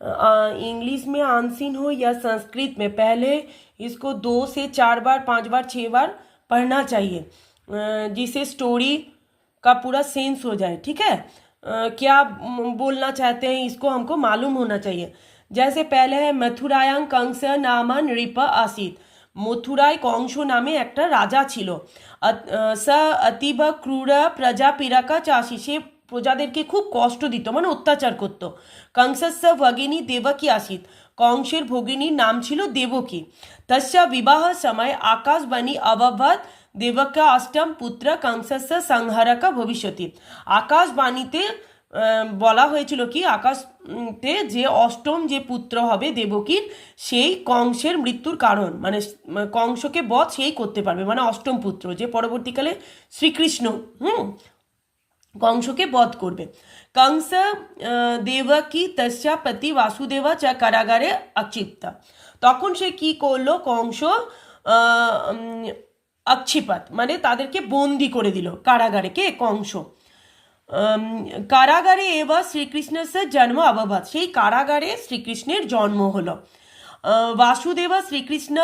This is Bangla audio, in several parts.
इंग्लिश में आंसीन हो या संस्कृत में, पहले इसको 2 से 4 बार, 5 बार, 6 बार पढ़ना चाहिए, जिससे स्टोरी का पूरा सेंस हो जाए। ठीक है, क्या बोलना चाहते हैं इसको हमको मालूम होना चाहिए। जैसे पहले है मथुरायां कंस नामा नृप आसीत। মথুরায় কংস নামে একটা রাজা ছিল। স অতীব ক্রূর প্রজা পীড়াকা চাষী, সে প্রজাদেরকে খুব কষ্ট দিত, মানে অত্যাচার করত। কংসস্য ভগিনী দেবকী আসিত, কংসের ভগিনীর নাম ছিল দেবকী। তস্য বিবাহ সময় আকাশবাণী অবভৎ দেবকা অষ্টম পুত্র কংসস্য সংহারক ভবিষ্যতি। আকাশবাণীতে বলা হয়েছিল কি, আকাশতে যে অষ্টম যে পুত্র হবে দেবকীর, সেই কংসের মৃত্যুর কারণ, মানে কংসকে বধ সেই করতে পারবে, মানে অষ্টম পুত্র যে পরবর্তীকালে শ্রীকৃষ্ণ কংসকে বধ করবে। কংস দেবকী তস্যা পতি বাসুদেব চা কারাগারে অক্ষিপ্তা। তখন সে কি করলো, কংস অক্ষিপাত মানে তাদেরকে বন্দি করে দিল কারাগারে, কে, কংস। কারাগারে এবার শ্রীকৃষ্ণের জন্ম অবভাত, সেই কারাগারে শ্রীকৃষ্ণের জন্ম হলো। বাসুদেবা শ্রীকৃষ্ণ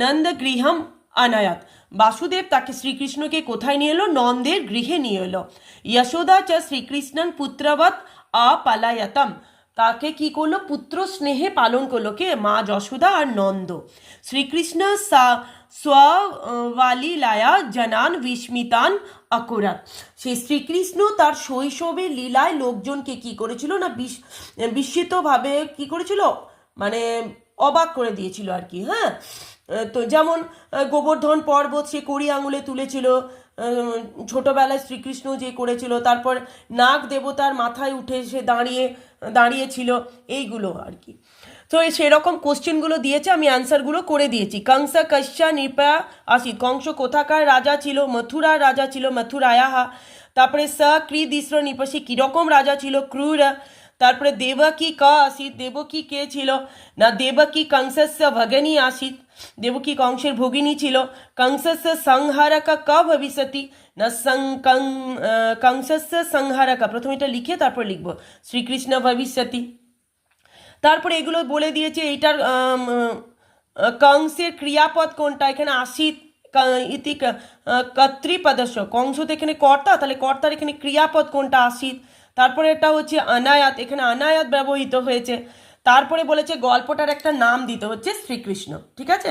নন্দ গৃহম আনায়াত, বাসুদেব তাকে শ্রীকৃষ্ণকে কোথায় নিয়ে এলো, নন্দের গৃহে নিয়ে এলো। যশোদা চ শ্রীকৃষ্ণন পুত্রবৎ অপালায়তম, তাকে কি করলো, পুত্র স্নেহে পালন করলো, কে, মা যশোদা আর নন্দ। শ্রীকৃষ্ণ স্বলীলায়া জনান বিস্মিতান অকুরাত, সেই শ্রীকৃষ্ণ তার শৈশবের লীলায় লোকজনকে কি করেছিল না, বিস্মিতভাবে কি করেছিল, মানে অবাক করে দিয়েছিল আর কি। হ্যাঁ, তো যেমন গোবর্ধন পর্বত সে কড়ি আঙুলে তুলেছিল, ছোটবেলায় শ্রীকৃষ্ণ যে করেছিল, তারপর নাগ দেবতার মাথায় উঠে সে দাঁড়িয়েছিল, এইগুলো আর কি। তো সেরকম কোশ্চেনগুলো দিয়েছে, আমি অ্যান্সারগুলো করে দিয়েছি। কংস কশ্যা নৃপা আসিত, কংস কোথাকার রাজা ছিল, মথুরার রাজা ছিল, মথুরায়াহা। তারপরে স কৃদিস্র নৃপ, সে কীরকম রাজা ছিল, ক্রূর। তারপরে দেবকী ক আসিত, দেবকী কে ছিল না, দেবকী কংসস্য ভগিনী আসিত, দেবকী কংসের ভগিনী ছিল। কংসস্য সংহারক ক ভবিষ্যতি না, কংসস্য সংহারক, প্রথমে এটা লিখে তারপর লিখবো শ্রীকৃষ্ণ ভবিষ্যতি। তারপরে এগুলো বলে দিয়েছে, এইটার কংসের ক্রিয়াপদ কোনটা, এখানে আসিত ইতি কর্তৃপদস্য, কংস তো এখানে কর্তা, তাহলে কর্তার এখানে ক্রিয়াপদ কোনটা, আসিত। তারপরে এটা হচ্ছে অনায়াত, এখানে অনায়াত ব্যবহৃত হয়েছে। তারপরে বলেছে গল্পটার একটা নাম দিতে হচ্ছে শ্রীকৃষ্ণ। ঠিক আছে।